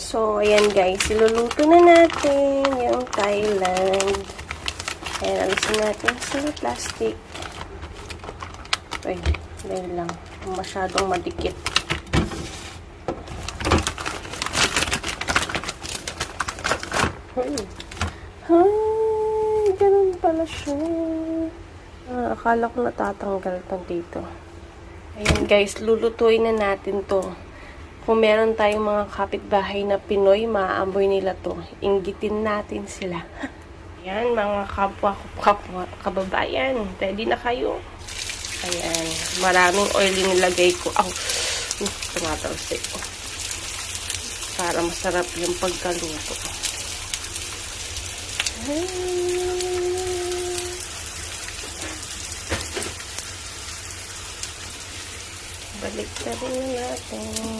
So, ayan guys, iluluto na natin yung Thailand. Ayan, alisin natin sa plastic. Ay, dahil lang. Masyadong madikit. Ay, ganun pala siya. Akala ko natatanggal to dito. Ayan guys, lulutuin na natin to. Kung meron tayong mga kapitbahay na Pinoy, maaamoy nila to. Inggitin natin sila. Ayan, mga kapwa kababayan. Ready na kayo? Ayan, maraming oil yung nilagay ko. Tumatalsik ko. Para masarap yung pagkaluto. Balik na rin natin.